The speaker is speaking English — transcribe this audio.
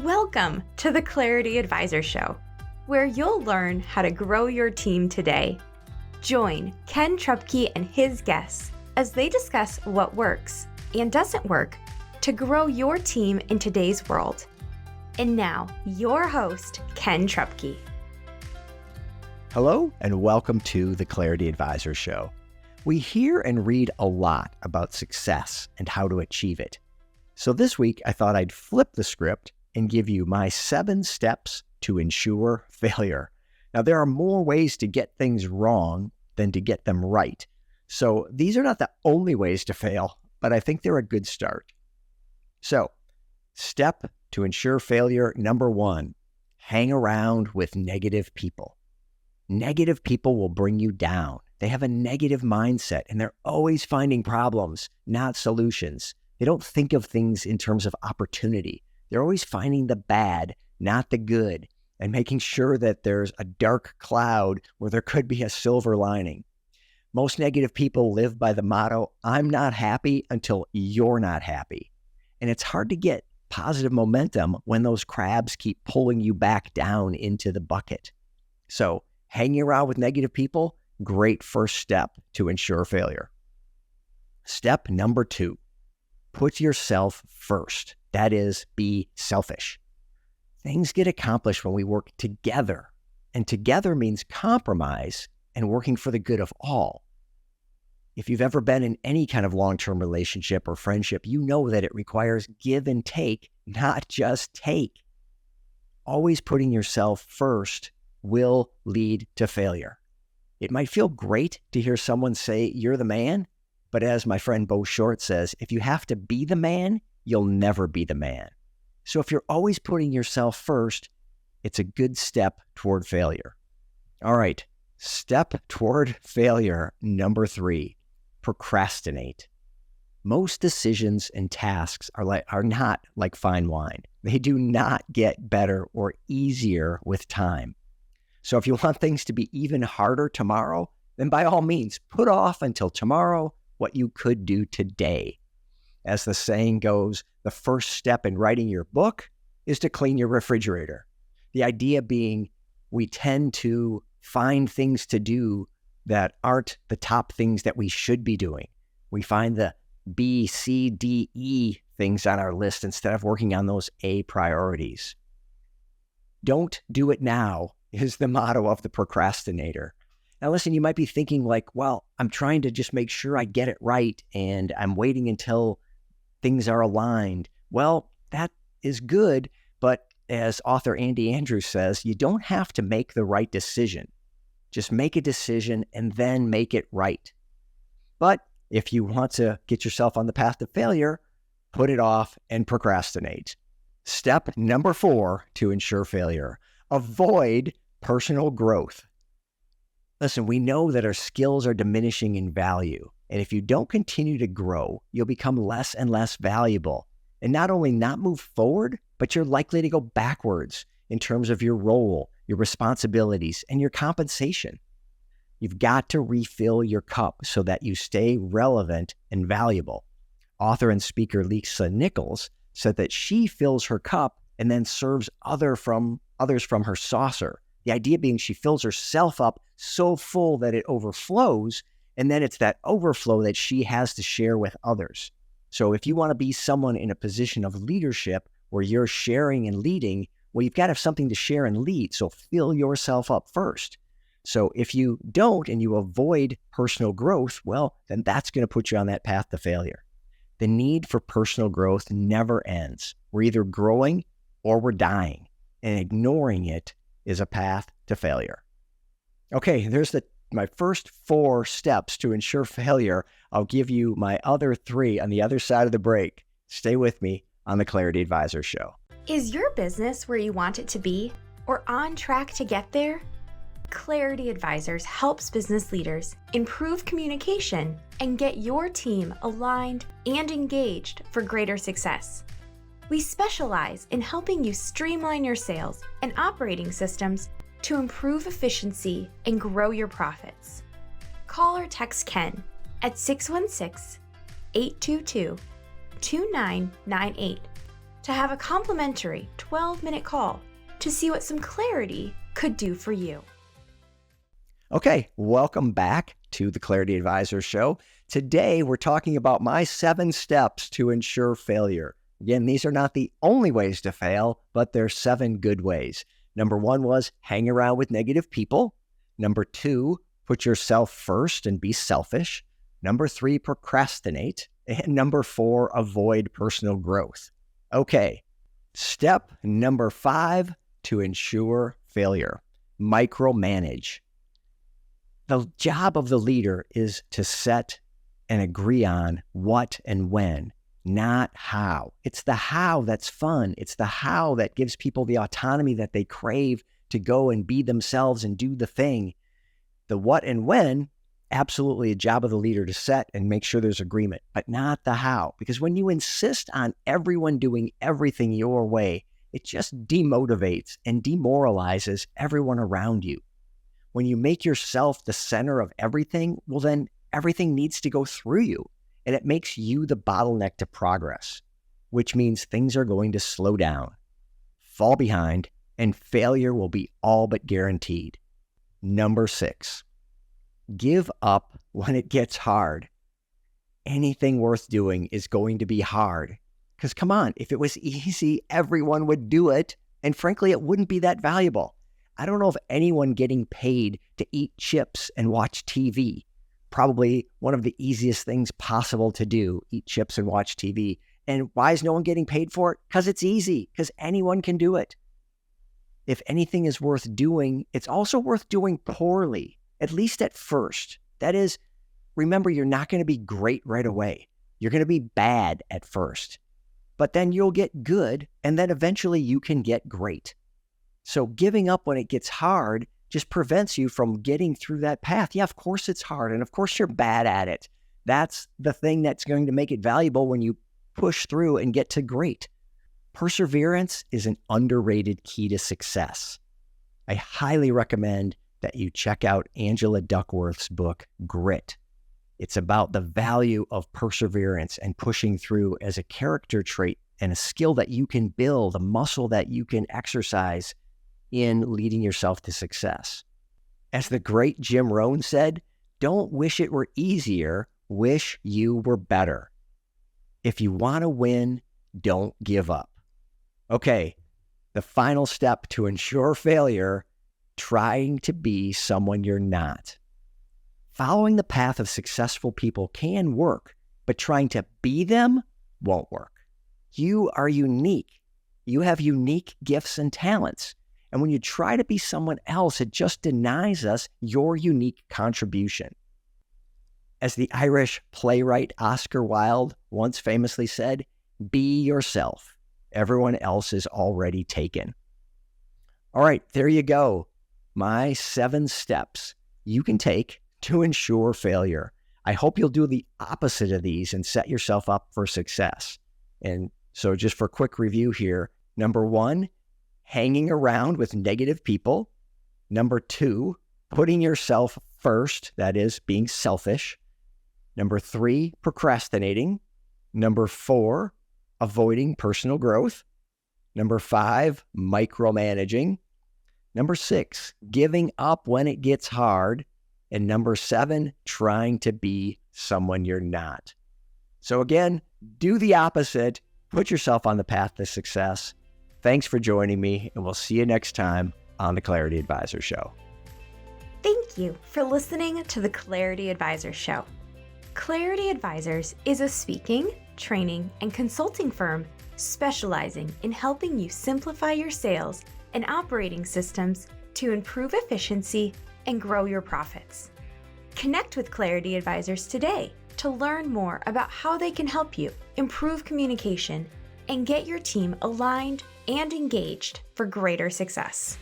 Welcome to the Clarity Advisor Show, where you'll learn how to grow your team today. Join Ken Trupke and his guests as they discuss what works and doesn't work to grow your team in today's world. And now, your host, Ken Trupke. Hello, and welcome to the Clarity Advisor Show. We hear and read a lot about success and how to achieve it. So this week, I thought I'd flip the script and give you my 7 steps to ensure failure. Now, there are more ways to get things wrong than to get them right. So these are not the only ways to fail, but I think they're a good start. So, step to ensure failure number 1, hang around with negative people. Negative people will bring you down. They have a negative mindset and they're always finding problems, not solutions. They don't think of things in terms of opportunity. They're always finding the bad, not the good, and making sure that there's a dark cloud where there could be a silver lining. Most negative people live by the motto, I'm not happy until you're not happy. And it's hard to get positive momentum when those crabs keep pulling you back down into the bucket. So hanging around with negative people, great first step to ensure failure. Step number 2, put yourself first. That is, be selfish. Things get accomplished when we work together, and together means compromise and working for the good of all. If you've ever been in any kind of long-term relationship or friendship, you know that it requires give and take, not just take. Always putting yourself first will lead to failure. It might feel great to hear someone say, you're the man, but as my friend Bo Short says, if you have to be the man, you'll never be the man. So if you're always putting yourself first, it's a good step toward failure. All right, step toward failure number 3, procrastinate. Most decisions and tasks are not like fine wine. They do not get better or easier with time. So if you want things to be even harder tomorrow, then by all means, put off until tomorrow what you could do today. As the saying goes, the first step in writing your book is to clean your refrigerator. The idea being we tend to find things to do that aren't the top things that we should be doing. We find the B, C, D, E things on our list instead of working on those A priorities. Don't do it now is the motto of the procrastinator. Now listen, you might be thinking like, well, I'm trying to just make sure I get it right and I'm waiting until things are aligned. Well, that is good, but as author Andy Andrews says, you don't have to make the right decision. Just make a decision and then make it right. But if you want to get yourself on the path to failure, put it off and procrastinate. Step number 4 to ensure failure, avoid personal growth. Listen, we know that our skills are diminishing in value. And if you don't continue to grow, you'll become less and less valuable. And not only not move forward, but you're likely to go backwards in terms of your role, your responsibilities, and your compensation. You've got to refill your cup so that you stay relevant and valuable. Author and speaker Lisa Nichols said that she fills her cup and then serves others from her saucer. The idea being she fills herself up so full that it overflows, and then it's that overflow that she has to share with others. So if you want to be someone in a position of leadership where you're sharing and leading, well, you've got to have something to share and lead. So fill yourself up first. So if you don't and you avoid personal growth, well, then that's going to put you on that path to failure. The need for personal growth never ends. We're either growing or we're dying, and ignoring it is a path to failure. Okay, there's my first 4 steps to ensure failure. I'll give you my other 3 on the other side of the break. Stay with me on the Clarity Advisor Show. Is your business where you want it to be or on track to get there? Clarity Advisors helps business leaders improve communication and get your team aligned and engaged for greater success. We specialize in helping you streamline your sales and operating systems to improve efficiency and grow your profits. Call or text Ken at 616-822-2998 to have a complimentary 12-minute call to see what some clarity could do for you. Okay, welcome back to the Clarity Advisor Show. Today, we're talking about my 7 steps to ensure failure. Again, these are not the only ways to fail, but they're 7 good ways. Number 1 was hang around with negative people. Number 2, put yourself first and be selfish. Number 3, procrastinate. And number 4, avoid personal growth. Okay, step number 5 to ensure failure: micromanage. The job of the leader is to set and agree on what and when, not how. It's the how that's fun. It's the how that gives people the autonomy that they crave to go and be themselves and do the thing. The what and when, absolutely a job of the leader to set and make sure there's agreement, but not the how. Because when you insist on everyone doing everything your way, it just demotivates and demoralizes everyone around you. When you make yourself the center of everything, well, then everything needs to go through you, and it makes you the bottleneck to progress, which means things are going to slow down, fall behind, and failure will be all but guaranteed. Number 6, give up when it gets hard. Anything worth doing is going to be hard. Because come on, if it was easy, everyone would do it, and frankly, it wouldn't be that valuable. I don't know of anyone getting paid to eat chips and watch TV. Probably one of the easiest things possible to do, eat chips and watch TV. And why is no one getting paid for it? Because it's easy, because anyone can do it. If anything is worth doing, it's also worth doing poorly, at least at first. That is, remember, you're not going to be great right away. You're going to be bad at first. But then you'll get good, and then eventually you can get great. So giving up when it gets hard just prevents you from getting through that path. Yeah, of course it's hard, and of course you're bad at it. That's the thing that's going to make it valuable when you push through and get to great. Perseverance is an underrated key to success. I highly recommend that you check out Angela Duckworth's book, Grit. It's about the value of perseverance and pushing through as a character trait and a skill that you can build, a muscle that you can exercise in leading yourself to success. As the great Jim Rohn said, don't wish it were easier, wish you were better. If you want to win, don't give up. Okay, the final step to ensure failure: trying to be someone you're not. Following the path of successful people can work, but trying to be them won't work. You are unique. You have unique gifts and talents. And when you try to be someone else, it just denies us your unique contribution. As the Irish playwright Oscar Wilde once famously said, be yourself. Everyone else is already taken. All right, there you go. My 7 steps you can take to ensure failure. I hope you'll do the opposite of these and set yourself up for success. And so just for a quick review here, number 1, hanging around with negative people. Number 2, putting yourself first, that is, being selfish. Number 3, procrastinating. Number 4, avoiding personal growth. Number 5, micromanaging. Number 6, giving up when it gets hard. And number 7, trying to be someone you're not. So again, do the opposite. Put yourself on the path to success. Thanks for joining me, and we'll see you next time on the Clarity Advisor Show. Thank you for listening to the Clarity Advisor Show. Clarity Advisors is a speaking, training, and consulting firm specializing in helping you simplify your sales and operating systems to improve efficiency and grow your profits. Connect with Clarity Advisors today to learn more about how they can help you improve communication and get your team aligned and engaged for greater success.